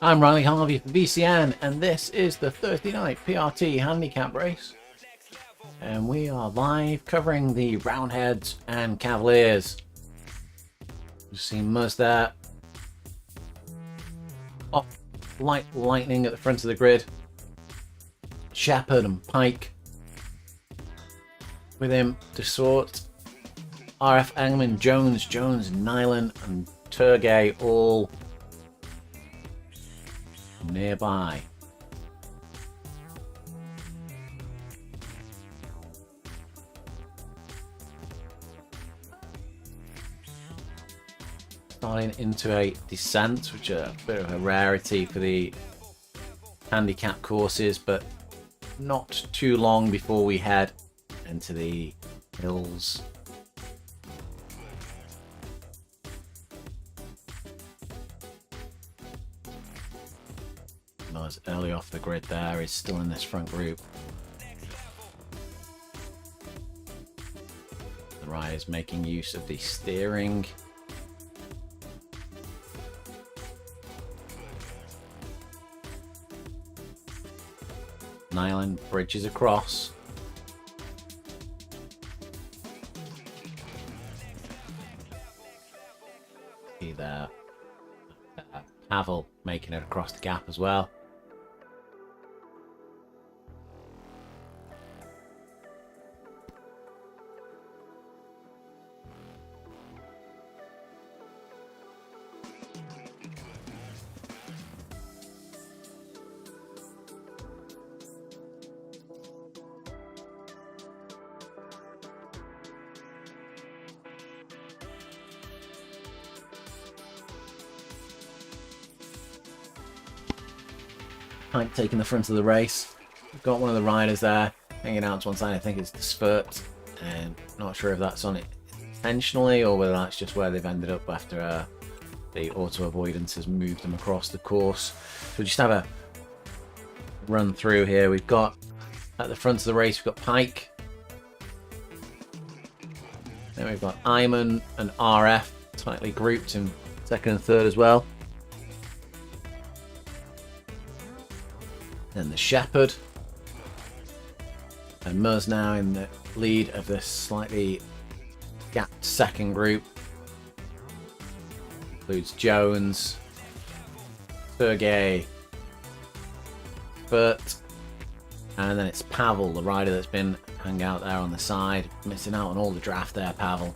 I'm Riley Harvey for VCN, and this is the Thursday night PRT handicap race. And we are live covering the Roundheads and Cavaliers. You've seen most there. Off lightning at the front of the grid. Shepherd and Pike. With him to sort. RF Engman, Jones, Nyland and Turgay all nearby. Starting into a descent, which is a bit of a rarity for the handicap courses, but not too long before we head into the hills. As early off the grid there is still in this front group. The riders making use of the steering. Nyland bridges across. See there. Pavel making it across the gap as well. Pike taking the front of the race. We've got one of the riders there hanging out to one side. I think it's the Spurt, and not sure if that's on it intentionally or whether that's just where they've ended up after the auto avoidance has moved them across the course. So we'll just have a run through here. We've got at the front of the race, we've got Pike. Then we've got Iman and RF tightly grouped in second and third as well. Then the Shepherd. And Muz now in the lead of this slightly gapped second group. Includes Jones, Sergey, Burt, and then it's Pavel, the rider that's been hung out there on the side, missing out on all the draft there, Pavel.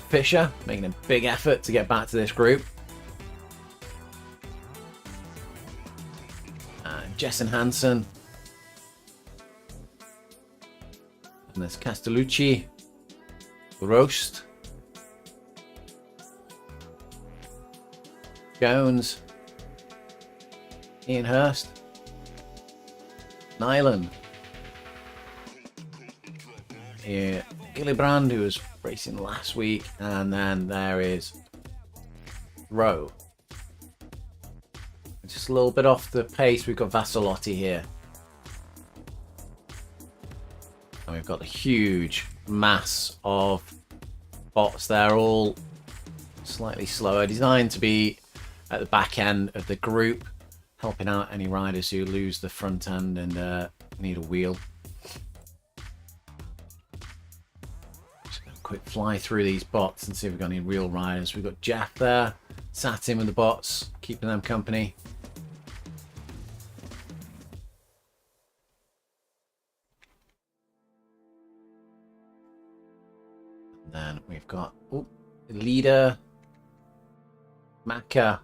Fisher making a big effort to get back to this group. Jessen Hansen. And there's Castellucci, Roast, Jones, Ian Hurst, Nyland, Gillibrand, who was racing last week, and then there is Rowe. Just a little bit off the pace, we've got Vasalotti here. And we've got the huge mass of bots there, all slightly slower, designed to be at the back end of the group, helping out any riders who lose the front end and need a wheel. Just gonna quick fly through these bots and see if we've got any real riders. We've got Jeff there, sat in with the bots, keeping them company. And then we've got the leader, Maka.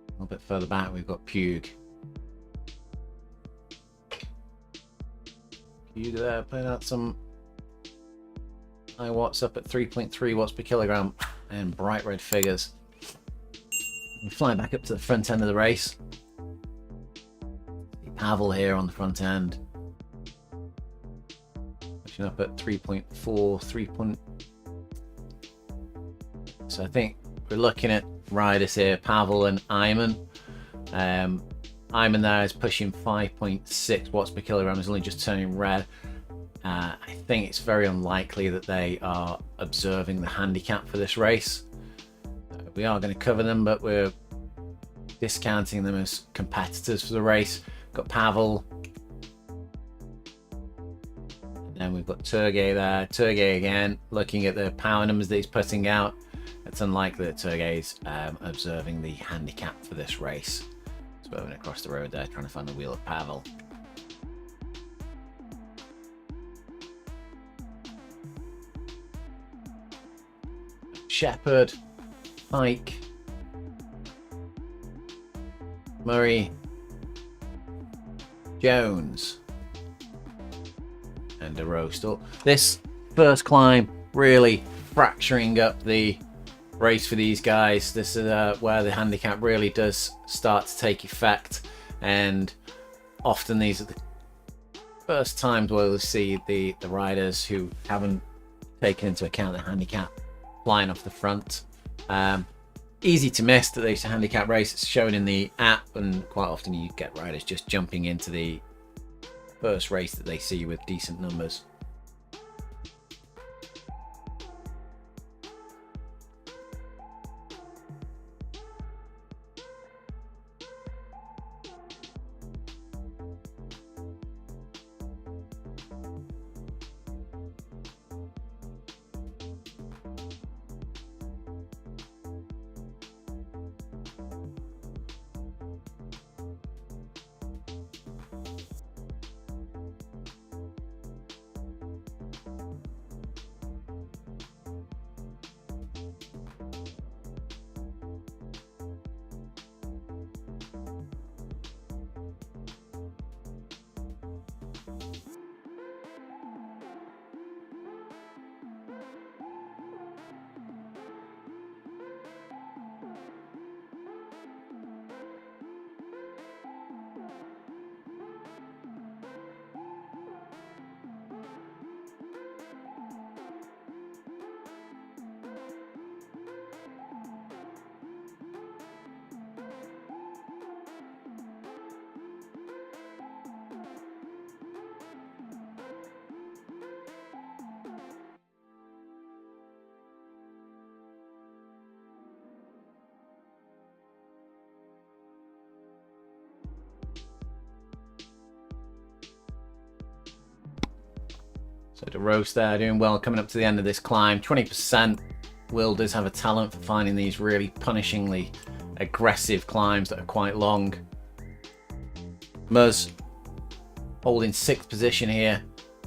A little bit further back, we've got Pug. Pug there, putting out some high watts up at 3.3 watts per kilogram and bright red figures. We fly back up to the front end of the race. Pavel here on the front end. Pushing up at 3.4, 3. So I think we're looking at riders here, Pavel and Iman. Iman there is pushing 5.6 watts per kilogram, is only just turning red. I think it's very unlikely that they are observing the handicap for this race. We are going to cover them, but we're discounting them as competitors for the race. Got Pavel. And then we've got Turgay there. Turgay again, looking at the power numbers that he's putting out. It's unlikely that Turgay's observing the handicap for this race. Swerving across the road there, trying to find the wheel of Pavel. Shepherd, Pike, Murray, Jones, and a roast. This first climb really fracturing up the race for these guys. This is where the handicap really does start to take effect, and often these are the first times where we'll see the riders who haven't taken into account the handicap flying off the front. Easy to miss that there's a handicap race. It's shown in the app, and quite often you get riders just jumping into the first race that they see with decent numbers. So the roast there doing well, coming up to the end of this climb. 20%. Will does have a talent for finding these really punishingly aggressive climbs that are quite long. Muzz holding 6th position here,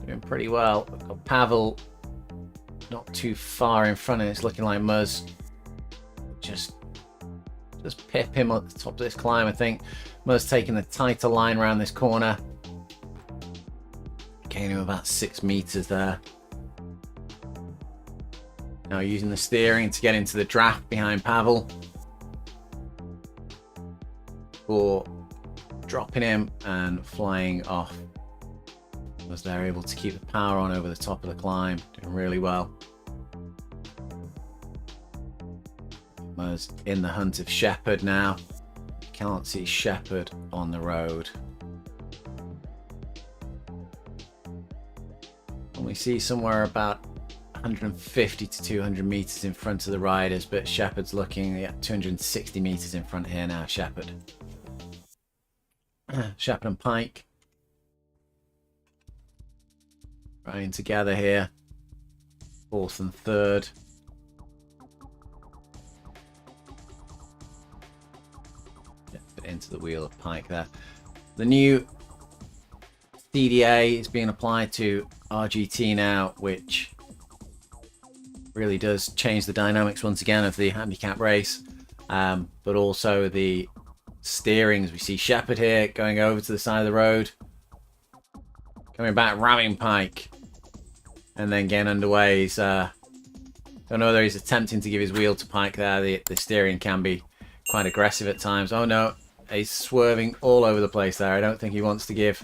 doing pretty well. We've got Pavel not too far in front, and it's looking like Muzz just pip him at the top of this climb. I think Muzz taking the tighter line around this corner, gaining him about 6 meters there. Now using the steering to get into the draft behind Pavel, or dropping him and flying off. Was they're able to keep the power on over the top of the climb, doing really well. Was in the hunt of Shepherd now. Can't see Shepherd on the road. And we see somewhere about 150 to 200 meters in front of the riders, but Shepherd's looking at 260 meters in front here now. Shepherd and Pike riding together here, 4th and 3rd. Into the wheel of Pike there. The new CDA is being applied to RGT now, which really does change the dynamics once again of the handicap race, but also the steering. As we see Shepherd here going over to the side of the road, coming back, ramming Pike, and then getting underway. He's don't know whether he's attempting to give his wheel to Pike there. The steering can be quite aggressive at times. Oh no, he's swerving all over the place there. I don't think he wants to give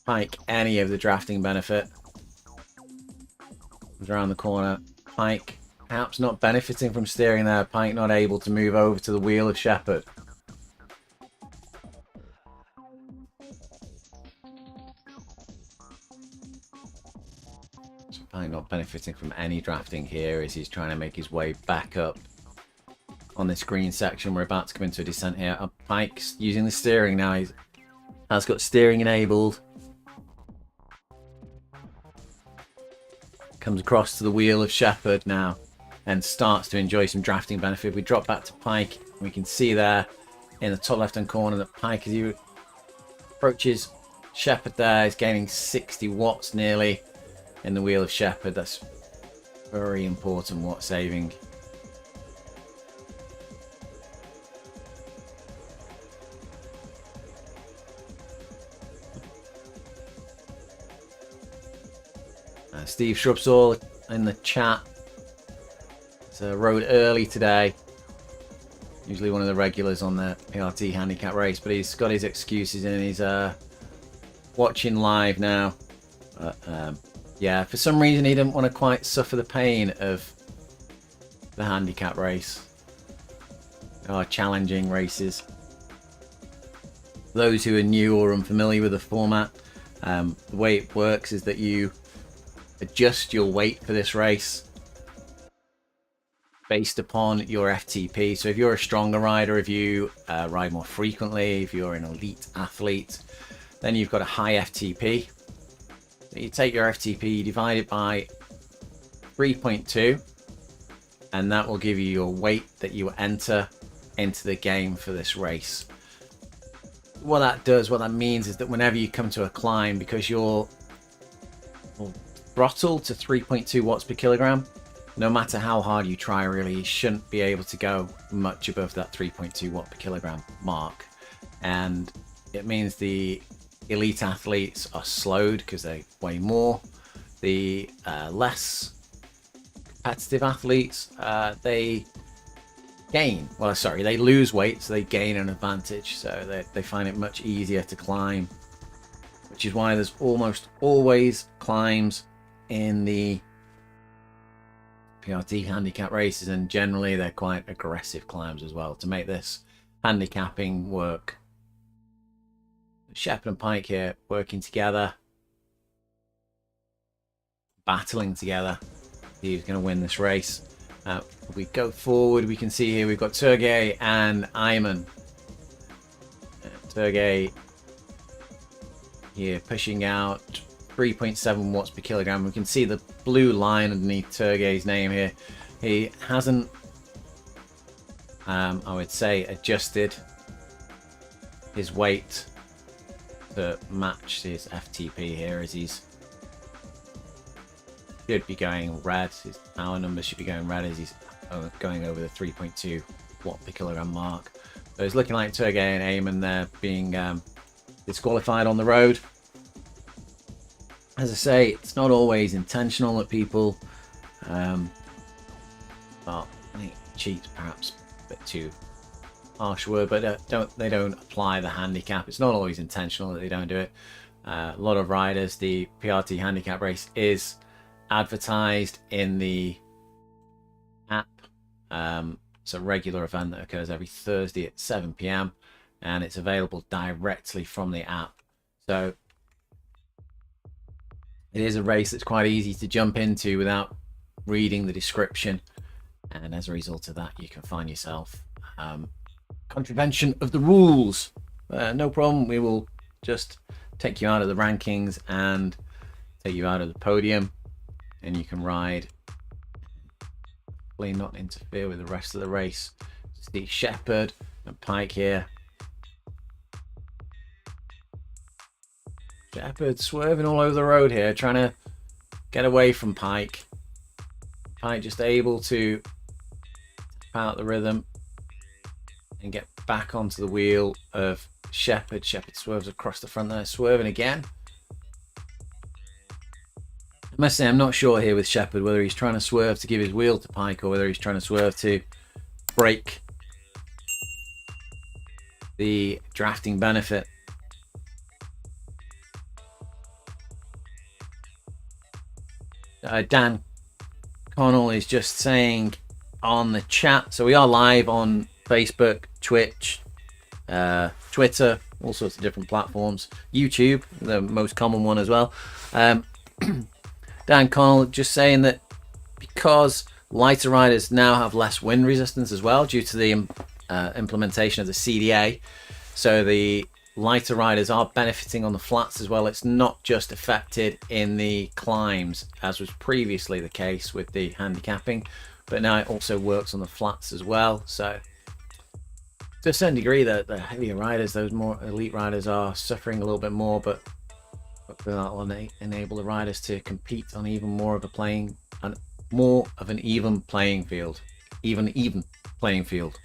Pike any of the drafting benefit. Comes around the corner. Pike perhaps not benefiting from steering there. Pike not able to move over to the wheel of Shepherd. So Pike not benefiting from any drafting here as he's trying to make his way back up on this green section. We're about to come into a descent here. Pike's using the steering now. He has got steering enabled. Comes across to the wheel of Shepherd now and starts to enjoy some drafting benefit. We drop back to Pike. We can see there in the top left hand corner that Pike, as he approaches Shepherd there, is gaining 60 watts nearly in the wheel of Shepherd. That's very important watt saving. Steve Shrubsall in the chat. Rode early today. Usually one of the regulars on the PRT handicap race, but he's got his excuses and he's watching live now. Yeah, for some reason he didn't want to quite suffer the pain of the handicap race. They are challenging races. Those who are new or unfamiliar with the format, the way it works is that you adjust your weight for this race based upon your FTP. So if you're a stronger rider, if you ride more frequently, if you're an elite athlete, then you've got a high FTP. So you take your FTP, you divide it by 3.2, and that will give you your weight that you enter into the game for this race. What that means is that whenever you come to a climb, because you're throttled to 3.2 watts per kilogram, no matter how hard you try, really, you shouldn't be able to go much above that 3.2 watt per kilogram mark. And it means the elite athletes are slowed because they weigh more. The less competitive athletes, they lose weight, so they gain an advantage. So they find it much easier to climb, which is why there's almost always climbs in the PRT handicap races, and generally they're quite aggressive climbs as well to make this handicapping work. Shepherd and Pike here working together, battling together. Who's going to win this race? If we go forward, we can see here we've got Sergey and Ayman. Sergey here pushing out 3.7 watts per kilogram. We can see the blue line underneath Turgay's name here. He hasn't, I would say, adjusted his weight to match his FTP here, as he's should be going red. His power numbers should be going red as he's going over the 3.2 watt per kilogram mark. So it's looking like Turgay and Eamon there being disqualified on the road. As I say, it's not always intentional that people, well, I think cheats perhaps a bit too harsh word, but they don't apply the handicap. It's not always intentional that they don't do it. A lot of riders, the PRT handicap race is advertised in the app. It's a regular event that occurs every Thursday at 7 PM, and it's available directly from the app. So it is a race that's quite easy to jump into without reading the description, and as a result of that, you can find yourself contravention of the rules. No problem. We will just take you out of the rankings and take you out of the podium, and you can ride, hopefully not interfere with the rest of the race. See Shepherd and Pike here. Shepherd swerving all over the road here, trying to get away from Pike. Pike just able to tap out the rhythm and get back onto the wheel of Shepherd. Shepherd swerves across the front there, swerving again. I must say, I'm not sure here with Shepherd whether he's trying to swerve to give his wheel to Pike or whether he's trying to swerve to break the drafting benefit. Dan Connell is just saying on the chat, so we are live on Facebook, Twitch, Twitter, all sorts of different platforms, YouTube, the most common one as well. Dan Connell just saying that because lighter riders now have less wind resistance as well due to the implementation of the CDA, so the lighter riders are benefiting on the flats as well. It's not just affected in the climbs as was previously the case with the handicapping, but now it also works on the flats as well. So to a certain degree, the heavier riders, those more elite riders, are suffering a little bit more, but that will enable the riders to compete on even more of an even playing field. Even playing field.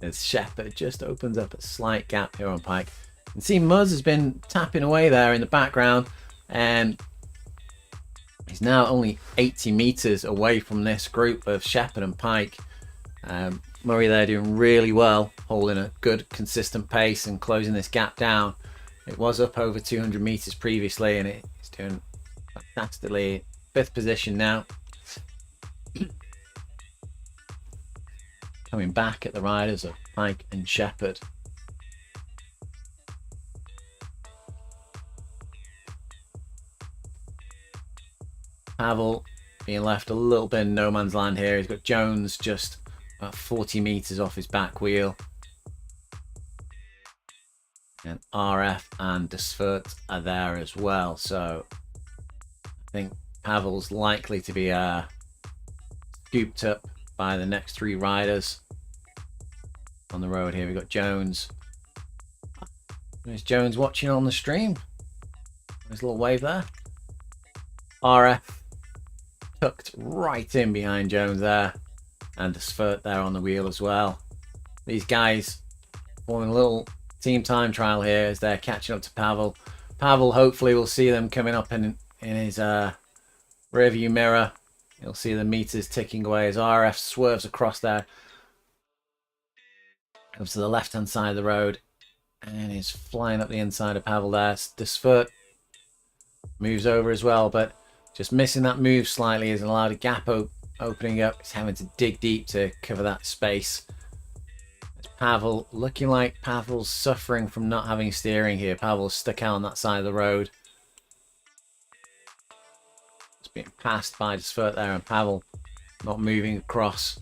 As Shepherd just opens up a slight gap here on Pike. You can see Muzz has been tapping away there in the background, and he's now only 80 meters away from this group of Shepherd and Pike. Murray there doing really well, holding a good consistent pace and closing this gap down. It was up over 200 meters previously, and it's doing fantastically. 5th position now. Coming back at the riders of Pike and Shepherd. Pavel being left a little bit in no man's land here. He's got Jones just about 40 meters off his back wheel. And RF and Desvert are there as well. So I think Pavel's likely to be scooped up by the next 3 riders on the road here. We've got Jones. There's Jones watching on the stream. There's a little wave there. RF tucked right in behind Jones there. And Desvert there on the wheel as well. These guys forming a little team time trial here as they're catching up to Pavel. Pavel hopefully will see them coming up in his rearview mirror. You'll see the meters ticking away as RF swerves across there. Comes to the left hand side of the road and is flying up the inside of Pavel there. Desvert moves over as well, but just missing that move slightly has allowed a gap opening up. He's having to dig deep to cover that space. Pavel, looking like Pavel's suffering from not having steering here. Pavel's stuck out on that side of the road. It's being passed by Desvert there, and Pavel not moving across.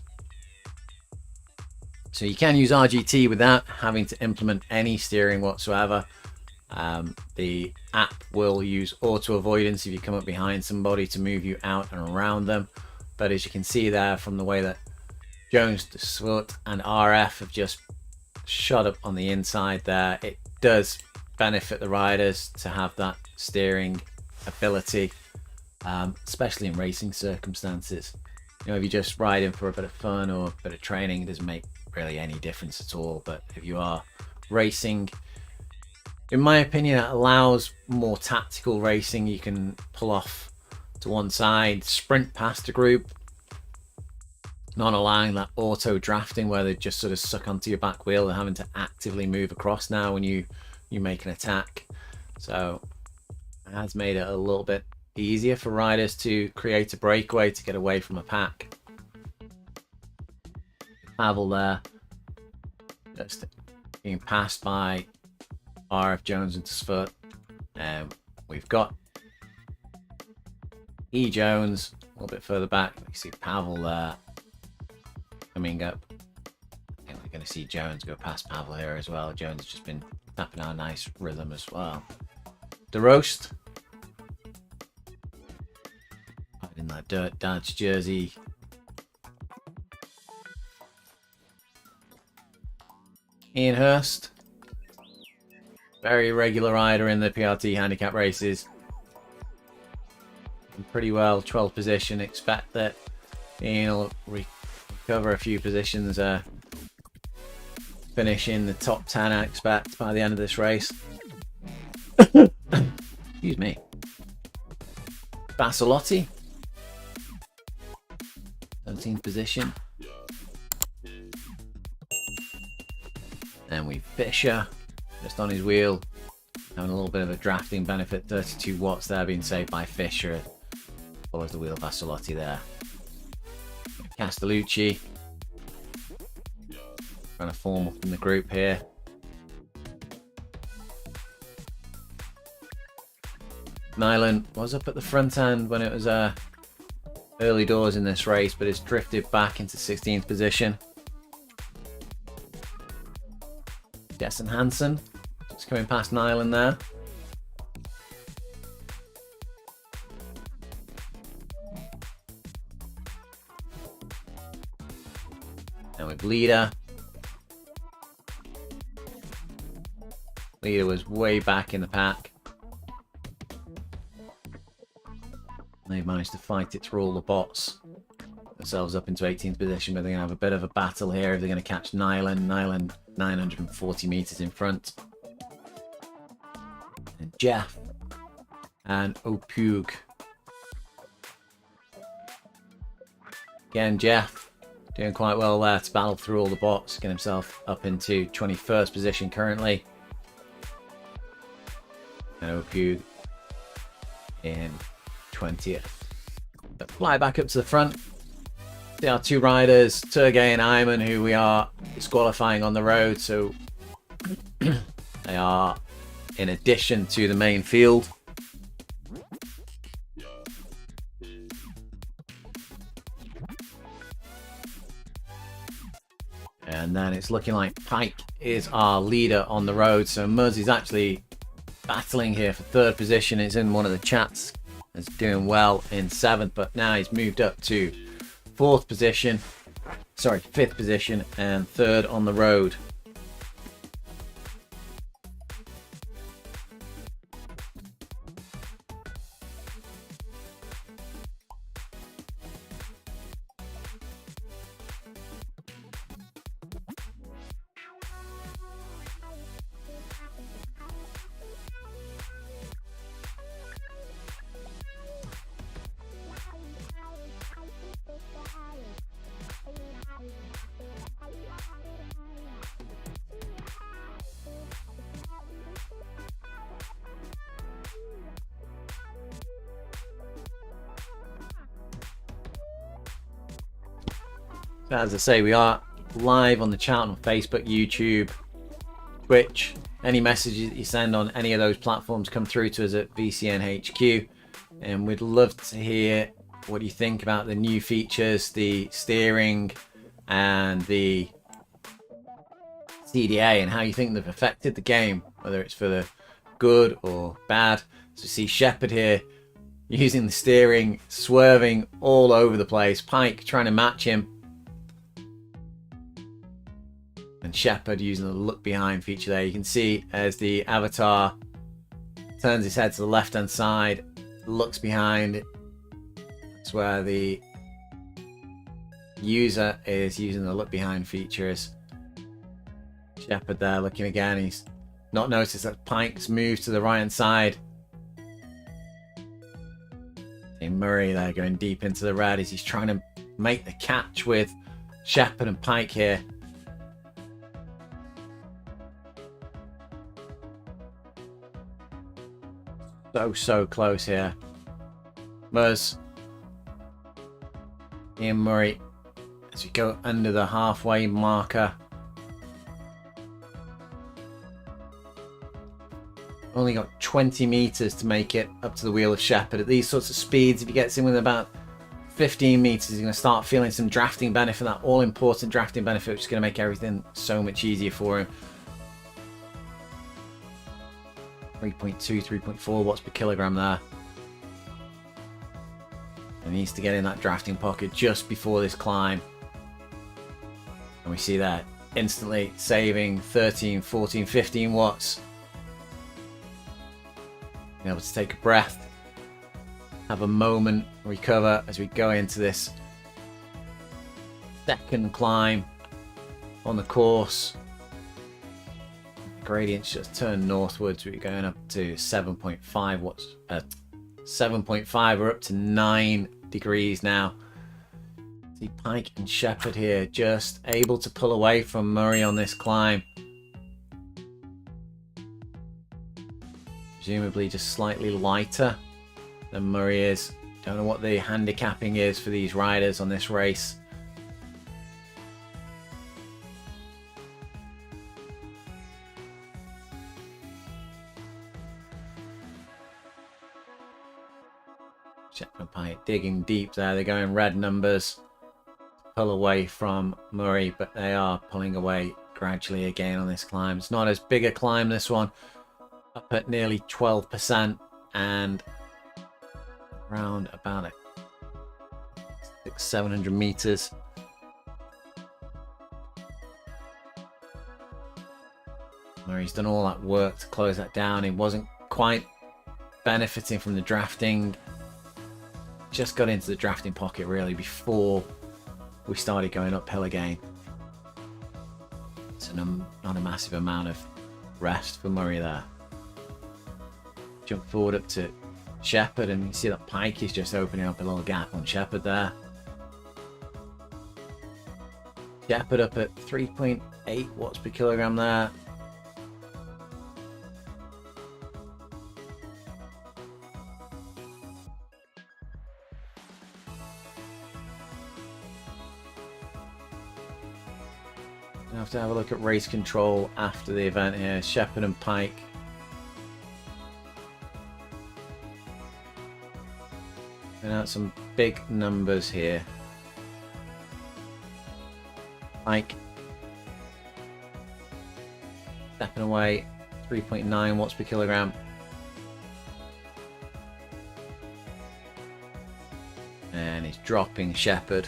So you can use RGT without having to implement any steering whatsoever. The app will use auto avoidance if you come up behind somebody to move you out and around them. But as you can see there from the way that Jones, Swoot and RF have just shot up on the inside there, it does benefit the riders to have that steering ability, especially in racing circumstances. You know, if you're just riding for a bit of fun or a bit of training, it doesn't make really any difference at all. But if you are racing, in my opinion, it allows more tactical racing. You can pull off to one side, sprint past a group, not allowing that auto drafting where they just sort of suck onto your back wheel and having to actively move across now when you make an attack. So it has made it a little bit easier for riders to create a breakaway to get away from a pack. Pavel there, just being passed by RF, Jones and Swoot. We've got E. Jones a little bit further back. You see Pavel there coming up. I think we're going to see Jones go past Pavel here as well. Jones has just been tapping out a nice rhythm as well. The roast in that dirt dance jersey. Ian Hurst, very regular rider in the PRT handicap races. Pretty well 12th position. Expect that Ian will recover a few positions, finish in the top 10, I expect, by the end of this race. Excuse me. Bassilotti, 17th position. Then we've Fisher, just on his wheel, having a little bit of a drafting benefit. 32 watts there being saved by Fisher. Follows the wheel of Bassilotti there. Castellucci trying to form up in the group here. Nyland was up at the front end when it was early doors in this race, but it's drifted back into 16th position. Jessen Hansen just coming past Nyland there. And with Leader was way back in the pack. They've managed to fight it through all the bots. Themselves up into 18th position, but they're going to have a bit of a battle here if they're going to catch Nyland. Nyland 940 meters in front. And Jeff and Opug. Again, Jeff doing quite well there to battle through all the bots, get himself up into 21st position currently. And Opug in 20th. But fly back up to the front. There are two riders, Turgay and Iman, who we are disqualifying on the road, so they are in addition to the main field. And then it's looking like Pike is our leader on the road, so Muzz is actually battling here for 3rd position. It's in one of the chats. Is doing well in 7th, but now he's moved up to 4th position, sorry, 5th position and 3rd on the road. As I say, we are live on the chat on Facebook, YouTube, Twitch. Any messages that you send on any of those platforms come through to us at VCNHQ, and we'd love to hear what you think about the new features, the steering and the CDA, and how you think they've affected the game, whether it's for the good or bad. So we see Shepherd here using the steering, swerving all over the place. Pike trying to match him. And Shepherd using the look behind feature there. You can see as the avatar turns his head to the left hand side, looks behind. That's where the user is using the look behind features. Shepherd there looking again. He's not noticed that Pike's moved to the right hand side. And Murray there going deep into the red as he's trying to make the catch with Shepherd and Pike here. So close here. Muzz, Ian Murray as we go under the halfway marker. Only got 20 meters to make it up to the wheel of Shepherd. At these sorts of speeds, if he gets in with about 15 meters, he's going to start feeling some drafting benefit, that all-important drafting benefit, which is going to make everything so much easier for him. 3.2, 3.4 watts per kilogram there. And he needs to get in that drafting pocket just before this climb. And we see that instantly saving 13, 14, 15 watts. Being able to take a breath, have a moment, recover as we go into this second climb on the course. Gradients just turn northwards. We're going up to 7.5 watts. 7.5. We're up to 9 degrees now. See Pike and Shepherd here just able to pull away from Murray on this climb. Presumably just slightly lighter than Murray is. Don't know what the handicapping is for these riders on this race. Shepherd and Pike digging deep there. They're going red numbers. Pull away from Murray, but they are pulling away gradually again on this climb. It's not as big a climb, this one. Up at nearly 12% and around about 600-700 meters. Murray's done all that work to close that down. He wasn't quite benefiting from the drafting. Just got into the drafting pocket really before we started going uphill again. So not a massive amount of rest for Murray there. Jump forward up to Shepherd and you see that Pike is just opening up a little gap on Shepherd there. Shepherd up at 3.8 watts per kilogram there. I have to have a look at race control after the event here. Shepherd and Pike. And out some big numbers here. Pike stepping away, 3.9 watts per kilogram. And he's dropping Shepherd.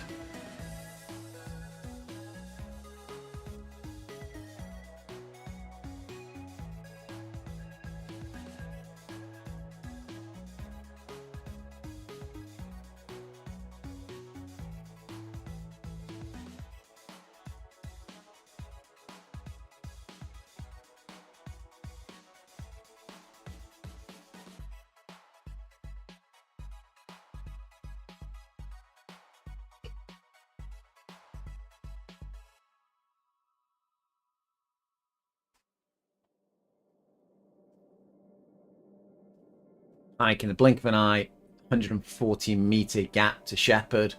Pike in the blink of an eye, 140 meter gap to Shepherd.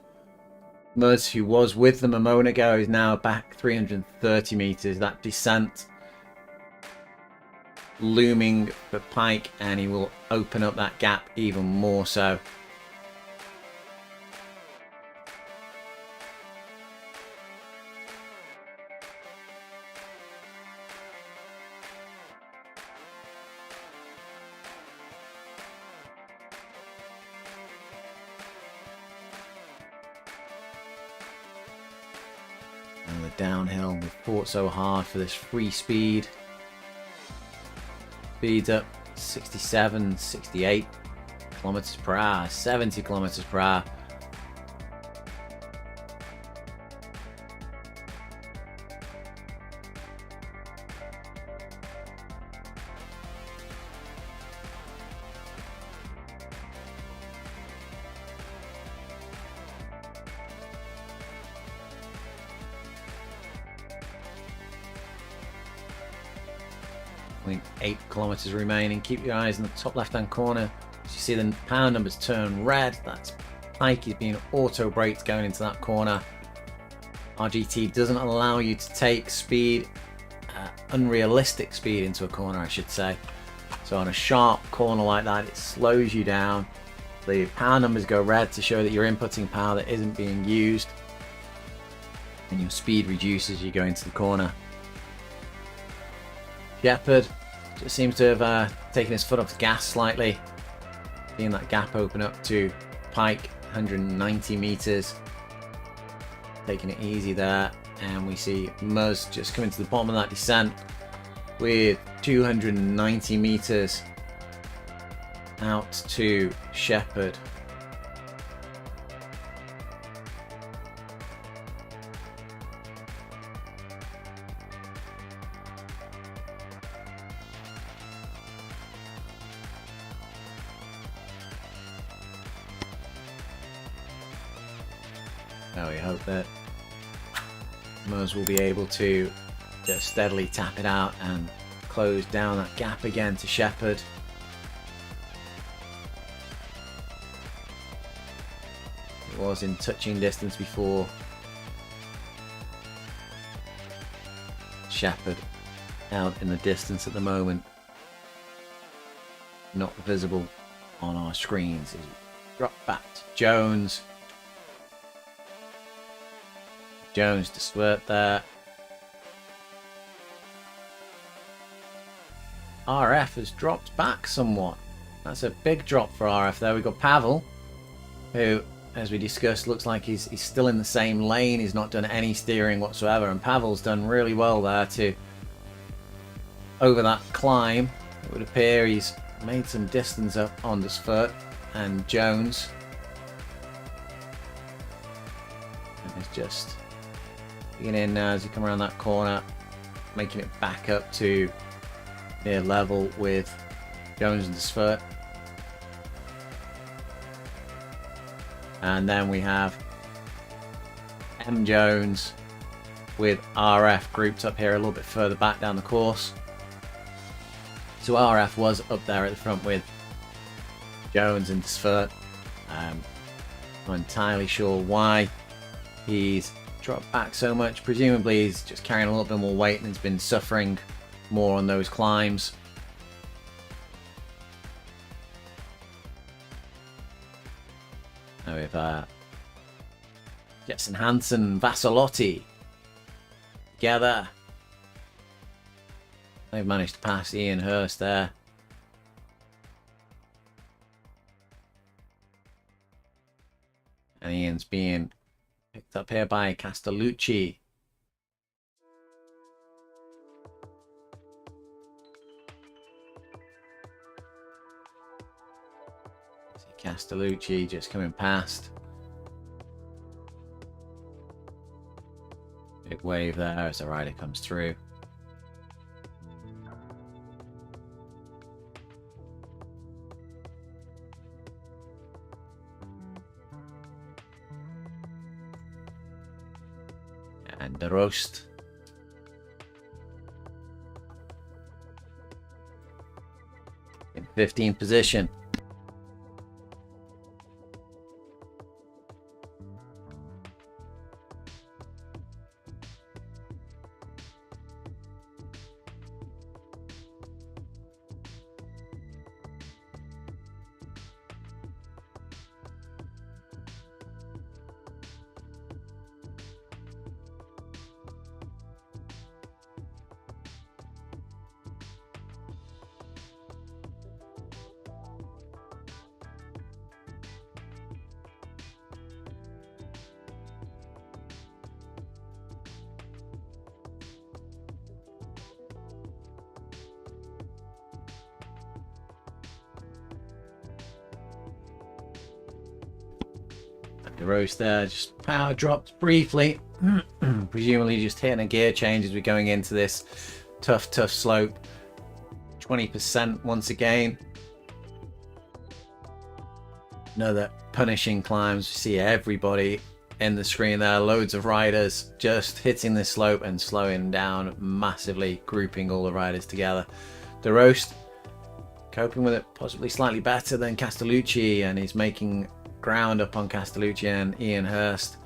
Muzz, who was with them a moment ago, is now back 330 meters. That descent looming for Pike, and he will open up that gap even more so. the downhill. We fought so hard for this free speed. Speeds up 67, 68 kilometers per hour, 70 kilometers per hour. .8 kilometers remaining. Keep your eyes in the top left hand corner. As you see the power numbers turn red, that's Pike is being auto braked going into that corner. RGT doesn't allow you to take speed, unrealistic speed into a corner, I should say. So on a sharp corner like that, it slows you down. The power numbers go red to show that you're inputting power that isn't being used, and your speed reduces as you go into the corner. Shepherd just seems to have taken his foot off the gas slightly, seeing that gap open up to Pike, 190 meters. Taking it easy there, and we see Muzz just coming to the bottom of that descent with 290 meters out to Shepherd. Now we hope that Muzz will be able to just steadily tap it out and close down that gap again to Shepherd. It was in touching distance before. Shepherd out in the distance at the moment, not visible on our screens. Drop back to Jones. Jones to swirt there. RF has dropped back somewhat. That's a big drop for RF there. We've got Pavel, who, as we discussed, looks like he's still in the same lane. He's not done any steering whatsoever, and Pavel's done really well there to over that climb. It would appear he's made some distance up on the Swirt, and Jones is just beginning as you come around that corner, making it back up to near level with Jones and the Swirt. And then we have M Jones with RF grouped up here a little bit further back down the course. So RF was up there at the front with Jones and Swirt. Not entirely sure why he's dropped back so much. Presumably he's just carrying a little bit more weight and has been suffering more on those climbs. Now we've Jetson Hansen and Vassalotti together. They've managed to pass Ian Hurst there. And Ian's being picked up here by Castellucci. See Castellucci just coming past. Big wave there as the rider comes through. And the roast. In 15th position. The roast there just power dropped briefly. Presumably just hitting a gear change as we're going into this tough slope. 20% once again. Another punishing climbs. We see everybody in the screen there. Loads of riders just hitting this slope and slowing down massively, grouping all the riders together. The roast coping with it possibly slightly better than Castellucci, and he's making ground up on Castellucci and Ian Hurst.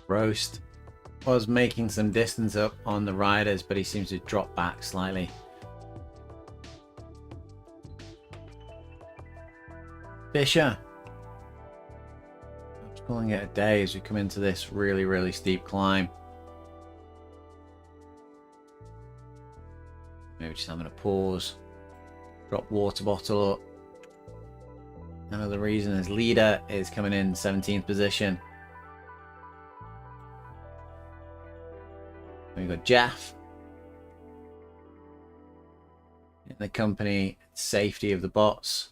Roast was making some distance up on the riders, but he seems to drop back slightly. Fisher, I'm just calling it a day as we come into this really steep climb. Maybe just having a pause, drop water bottle up. Another reason is leader is coming in 17th position. We've got Jeff in the company safety of the bots.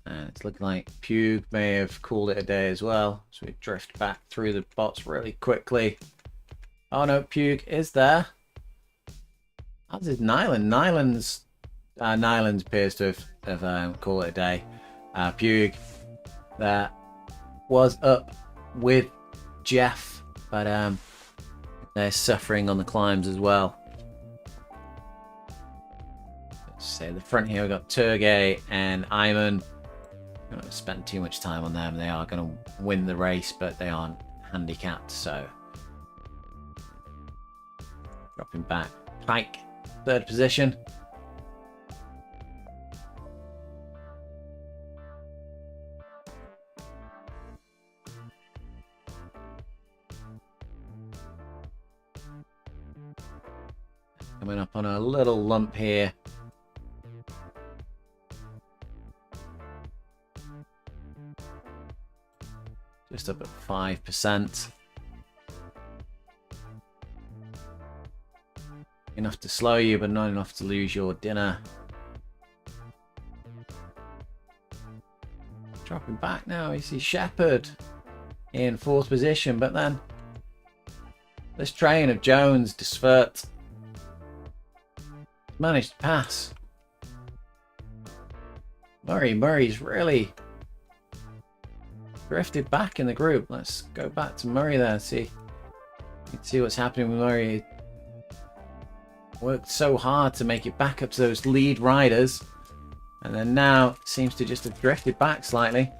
And it's looking like Pugh may have called it a day as well. So we drift back through the bots really quickly. Oh no, Pugh is there. As is Nyland. Nyland appears to have called it a day. Pugh that was up with Jeff, but they're suffering on the climbs as well. Let's say the front here we've got Turgay and Iman. I'm not spend too much time on them. They are going to win the race, but they aren't handicapped, so dropping back. Pike, 3rd position. Coming up on a little lump here. Just up at 5%. Enough to slow you, but not enough to lose your dinner. Dropping back now, you see Shepherd in 4th position, but then this train of Jones, Desvert, managed to pass. Murray's really drifted back in the group. Let's go back to Murray there and see. You can see what's happening with Murray. Worked so hard to make it back up to those lead riders, and then now seems to just have drifted back slightly.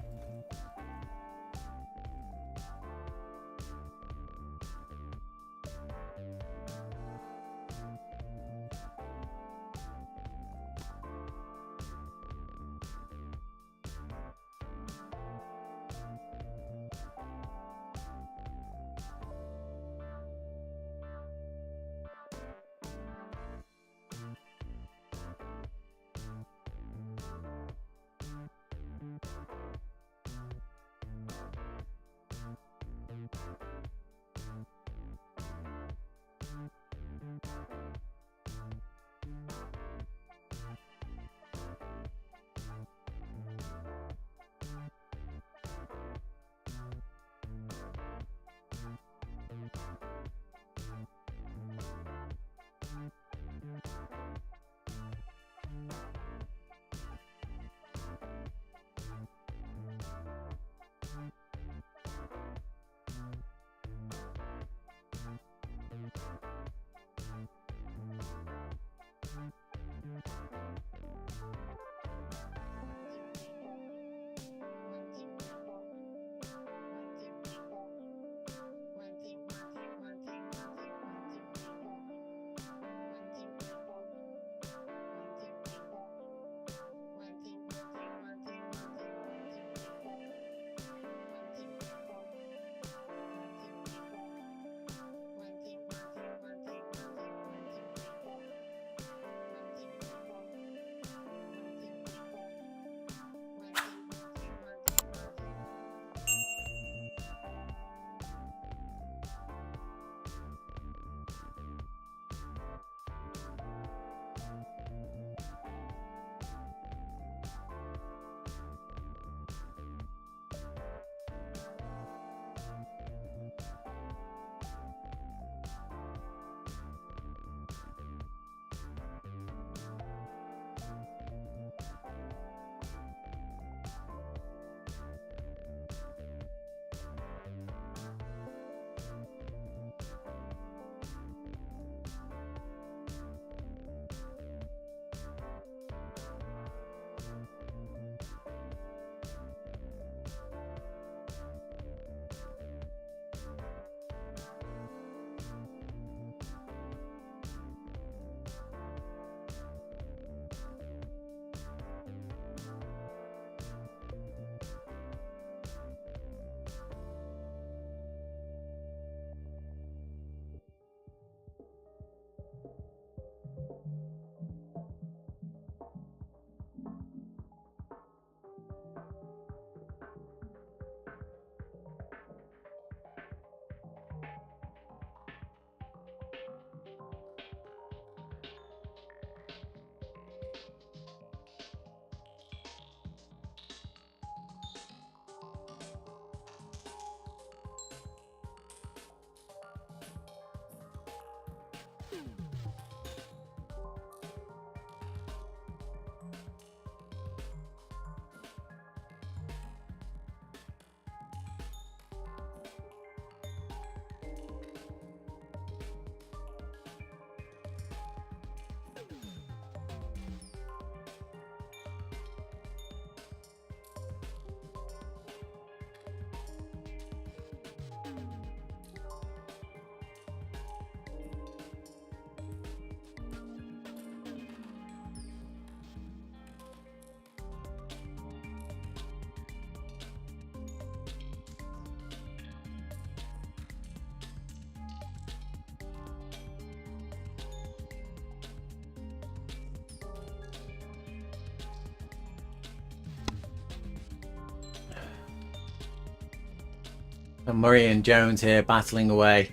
And Murray and Jones here battling away.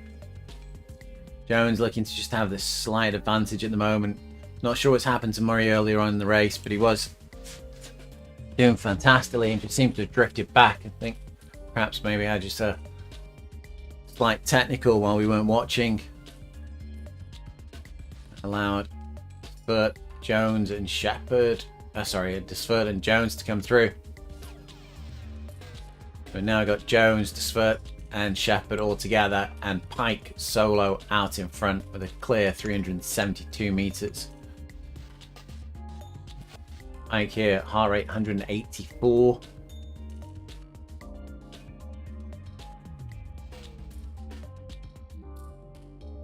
Jones looking to just have this slight advantage at the moment. Not sure what's happened to Murray earlier on in the race, but he was doing fantastically and just seemed to have drifted back. I think perhaps maybe had just a slight technical while we weren't watching. Allowed Desvert, Jones and Shepherd. Desvert and Jones to come through. We've now got Jones, Desvert and Shepherd all together, and Pike solo out in front with a clear 372 meters. Pike here, heart rate 184.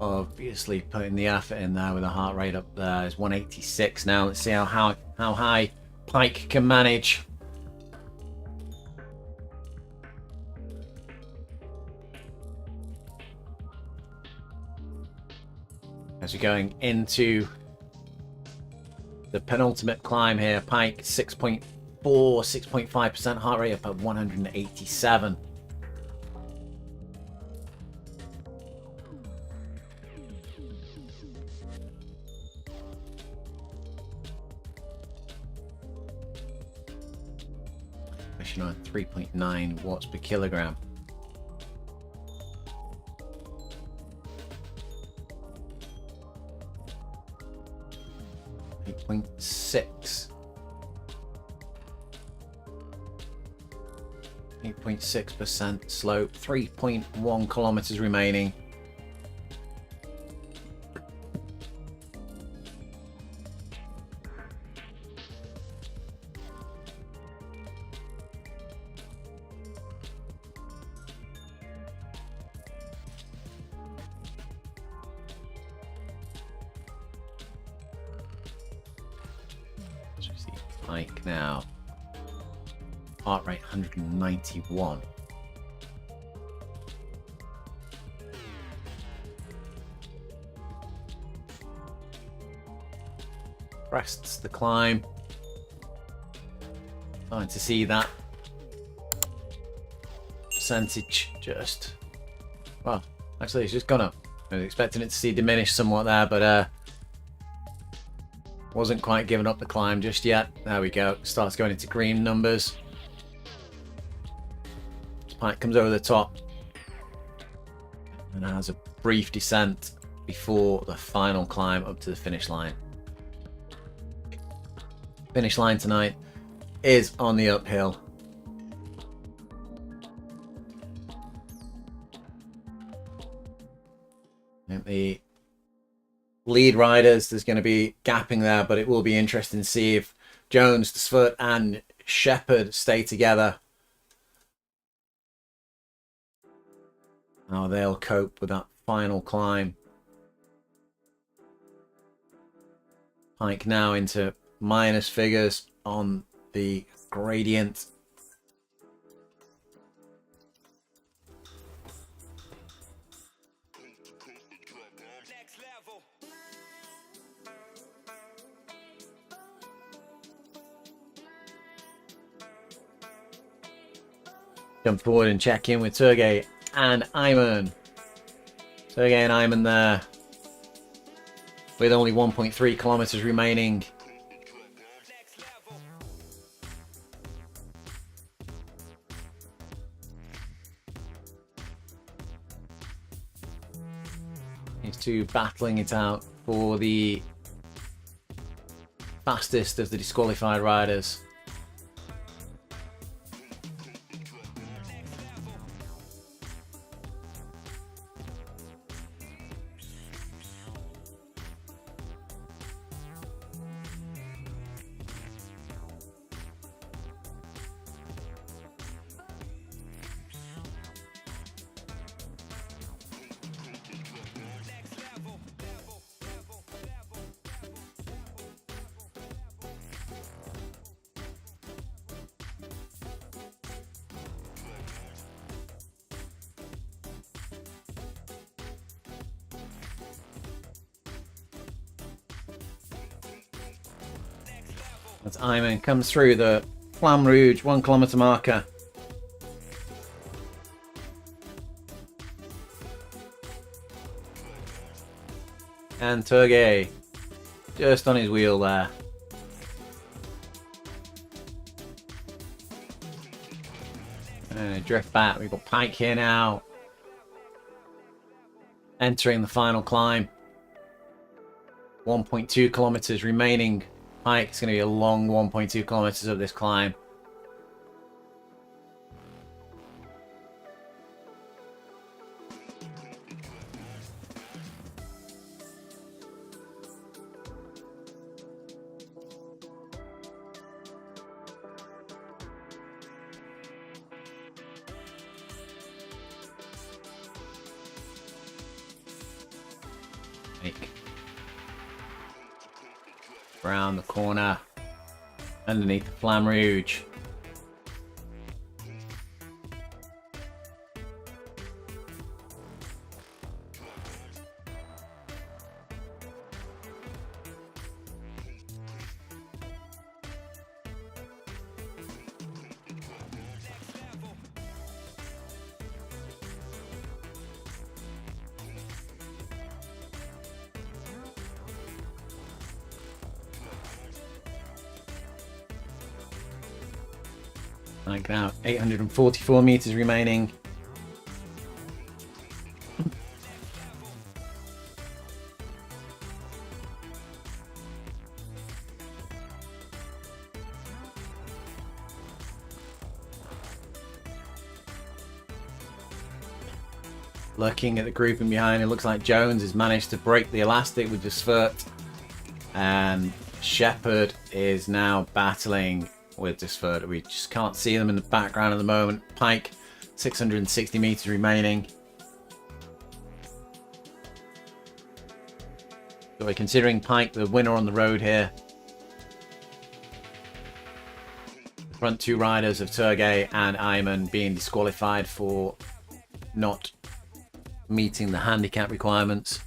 Obviously putting the effort in there with a heart rate up there. Is 186 now. Let's see how high Pike can manage. As we're going into the penultimate climb here, Pike 6.5 4, 6.5% heart rate up at 187. Pushing on 3.9 watts per kilogram. 8.6. 8.6% slope, 3.1 kilometers remaining. Let's see, hike now. Heart rate 191. Crests the climb. Starting to see that percentage just, well, actually it's just gone up. I was expecting it to see diminish somewhat there, but wasn't quite giving up the climb just yet. There we go. Starts going into green numbers. Spike comes over the top and has a brief descent before the final climb up to the finish line. Finish line tonight is on the uphill. And the lead riders, there's going to be gapping there, but it will be interesting to see if Jones, Sfoot and Shepherd stay together. How they'll cope with that final climb. Pike now into minus figures on the gradient. Jump forward and check in with Sergey and Ayman. Sergey and Ayman there with only 1.3 kilometers remaining. These two battling it out for the fastest of the disqualified riders. As Ayman comes through the Flamme Rouge 1 kilometer marker. And Sergey just on his wheel there. And drift back. We've got Pike here now. Entering the final climb. 1.2 kilometers remaining. Pike, it's going to be a long 1.2 kilometers of this climb. Around the corner, underneath the Flamme Rouge. Like now, 844 meters remaining. Looking at the grouping behind, it looks like Jones has managed to break the elastic with the Svert, and Shepherd is now battling with the Svert. We just can't see them in the background at the moment. Pike, 660 meters remaining. So we're considering Pike the winner on the road here. The front two riders of Turgay and Ayman being disqualified for not meeting the handicap requirements.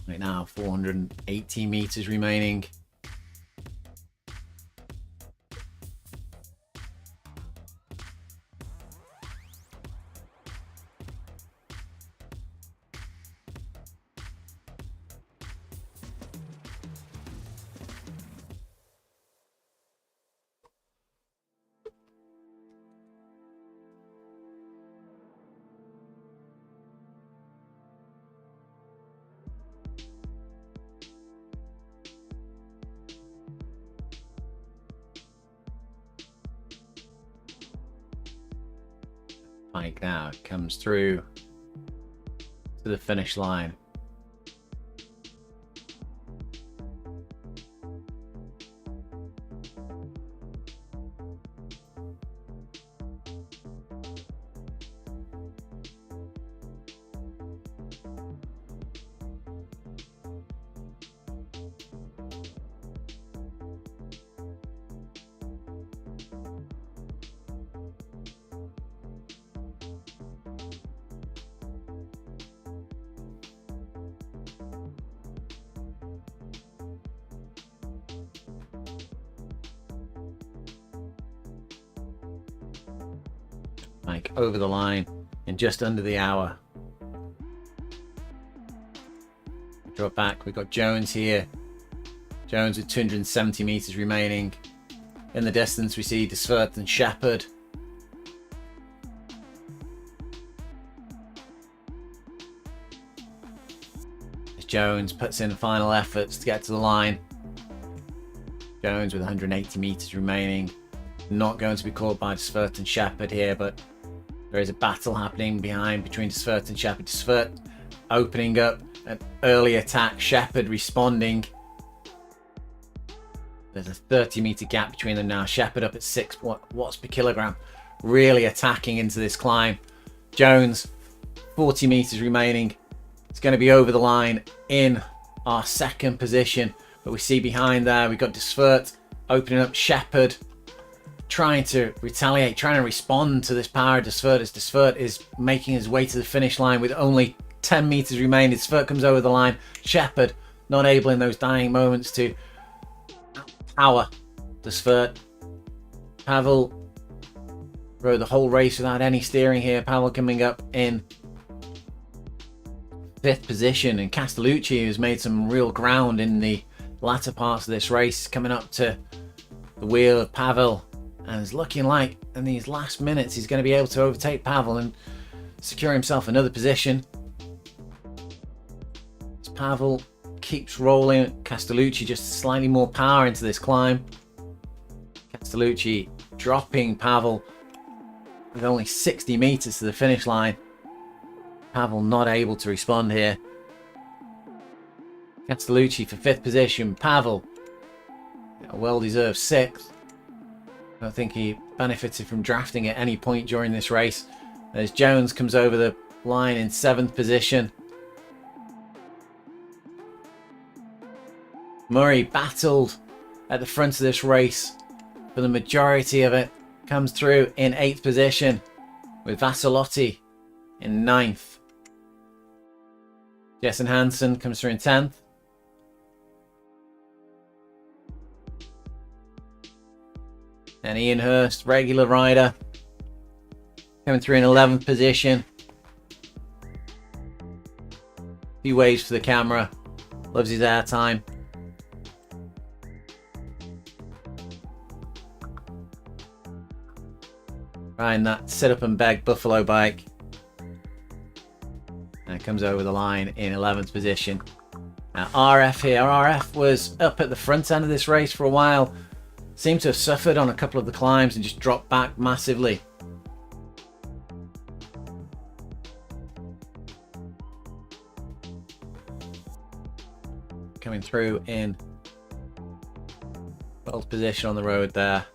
Right now, 480 meters remaining. Pike now comes through to the finish line. Pike over the line in just under the hour. Drop back, we've got Jones here. Jones with 270 meters remaining. In the distance we see De Svert and Shepherd. As Jones puts in the final efforts to get to the line. Jones with 180 meters remaining. Not going to be caught by De Svert and Shepherd here, but there is a battle happening behind between De Svert and Shepherd. De Svert opening up an early attack, Shepherd responding. There's a 30-meter gap between them now. Shepherd up at 6 watts per kilogram, really attacking into this climb. Jones, 40 meters remaining. It's going to be over the line in our second position, but we see behind there we've got De Svert opening up. Shepherd trying to retaliate, trying to respond to this power of De Svert, as De Svert is making his way to the finish line with only 10 meters remaining. De Svert comes over the line. Shepherd not able in those dying moments to power De Svert. Pavel rode the whole race without any steering here. Pavel coming up in 5th position, and Castellucci, who's made some real ground in the latter parts of this race, coming up to the wheel of Pavel, and is looking like in these last minutes he's going to be able to overtake Pavel and secure himself another position. As Pavel keeps rolling, Castellucci just slightly more power into this climb. Castellucci dropping Pavel with only 60 meters to the finish line. Pavel not able to respond here. Castellucci for 5th position. Pavel, a well-deserved 6th. I don't think he benefited from drafting at any point during this race. As Jones comes over the line in 7th position. Murray battled at the front of this race for the majority of it. Comes through in 8th position with Vassilotti in 9th. Jessen Hansen comes through in 10th. And Ian Hurst, regular rider, Coming through in 11th position. He waves for the camera. Loves his airtime. Riding that sit up and beg Buffalo bike. And comes over the line in 11th position. Now RF here. RF was up at the front end of this race for a while. Seemed to have suffered on a couple of the climbs and just dropped back massively. Coming through in 12th position on the road there.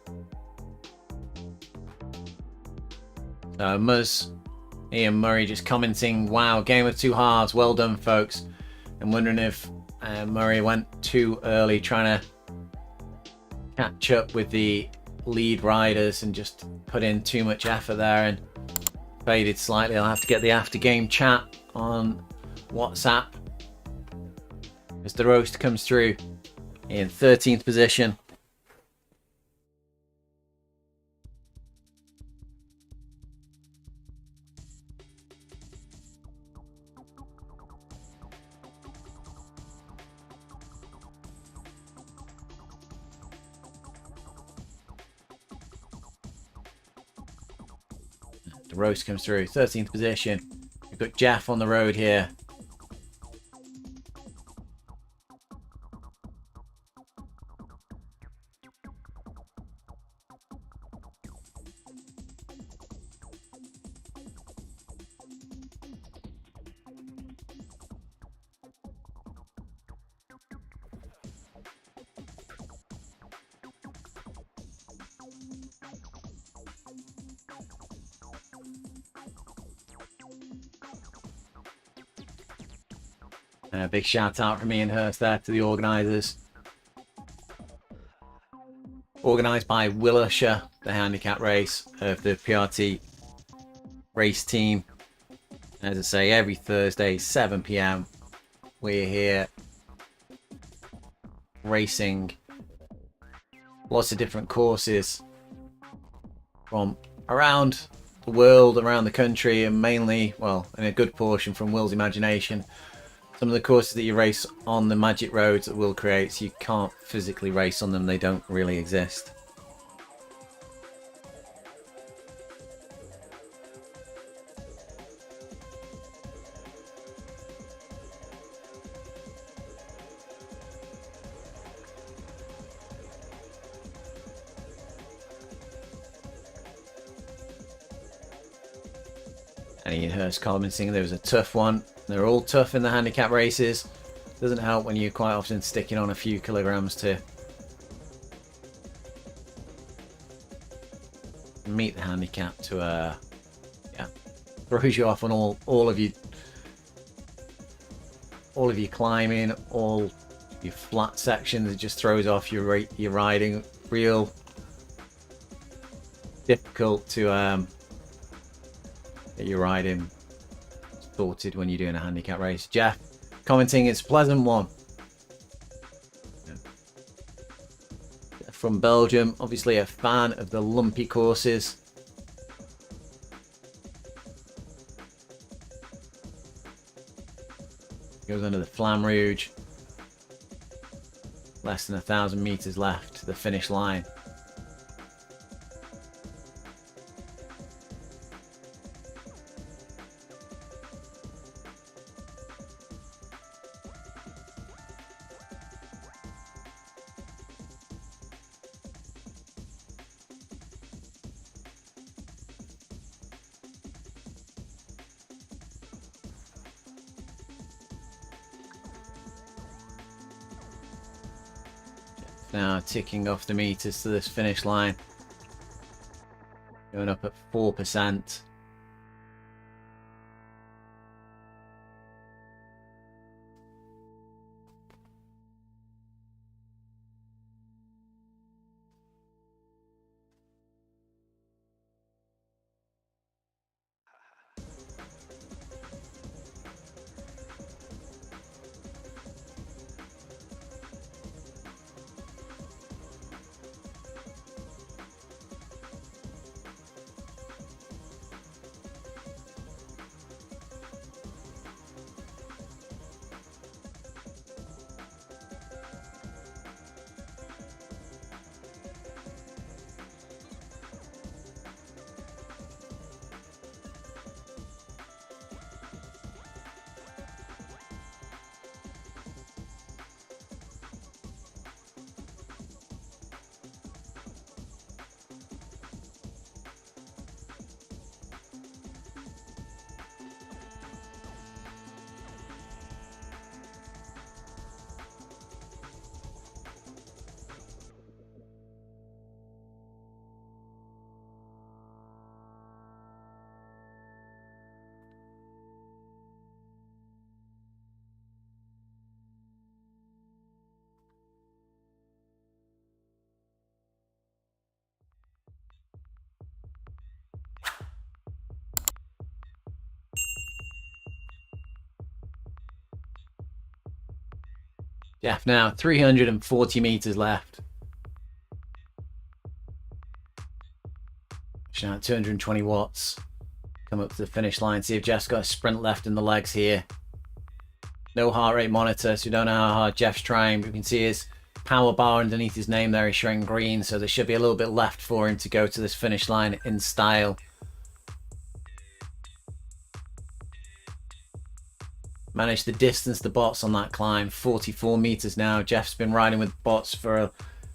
So Muzz, Ian Murray just commenting, wow, game of two halves, well done folks. I'm wondering if Murray went too early trying to catch up with the lead riders and just put in too much effort there and faded slightly. I'll have to get the after game chat on WhatsApp as the roast comes through in 13th position. The roast comes through 13th position. We've got Jeff on the road here. Big shout out from Ian Hurst there to the organisers. Organised by Will Usher, the handicap race of the PRT race team. As I say, every Thursday, 7 PM, we're here racing lots of different courses from around the world, around the country, and mainly, well, in a good portion from Will's imagination. Some of the courses that you race on the magic roads that Will creates, you can't physically race on them, they don't really exist. And Ian Hurst commenting there was a tough one. They're all tough in the handicap races. Doesn't help when you're quite often sticking on a few kilograms to meet the handicap to yeah, throws you off on all of your climbing, all your flat sections. It just throws off your riding. Real difficult to get your riding sorted when you're doing a handicap race. Jeff commenting, it's a pleasant one. Yeah. From Belgium, obviously a fan of the lumpy courses. Goes under the Flamme Rouge. Less than 1,000 meters left to the finish line. Now ticking off the meters to this finish line, going up at 4%. Jeff now 340 meters left. Now 220 watts. Come up to the finish line. See if Jeff's got a sprint left in the legs here. No heart rate monitor, so we don't know how hard Jeff's trying, but we can see his power bar underneath his name there is showing green, so there should be a little bit left for him to go to this finish line in style. Managed to distance the bots on that climb, 44 meters now. Jeff's been riding with bots for a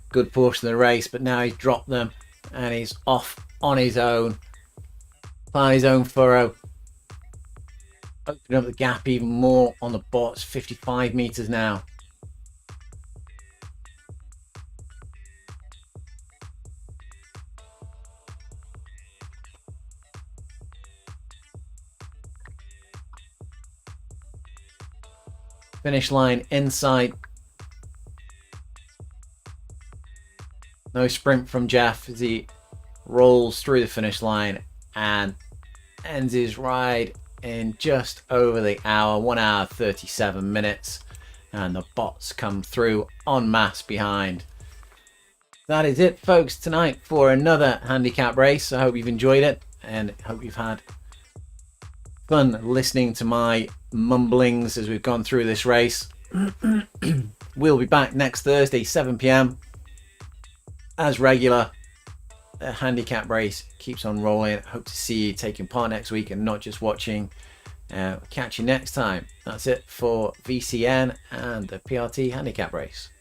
good portion of the race, but now he's dropped them and he's off on his own, found his own furrow, opening up the gap even more on the bots. 55 meters now. Finish line inside. No sprint from Jeff as he rolls through the finish line and ends his ride in just over the hour, 1 hour 37 minutes, and the bots come through en masse behind. That is it, folks, tonight for another handicap race. I hope you've enjoyed it and hope you've had fun listening to my mumblings as we've gone through this race. We'll be back next Thursday, 7 p.m. as regular. The handicap race keeps on rolling. Hope to see you taking part next week and not just watching. Catch you next time. That's it for VCN and the PRT handicap race.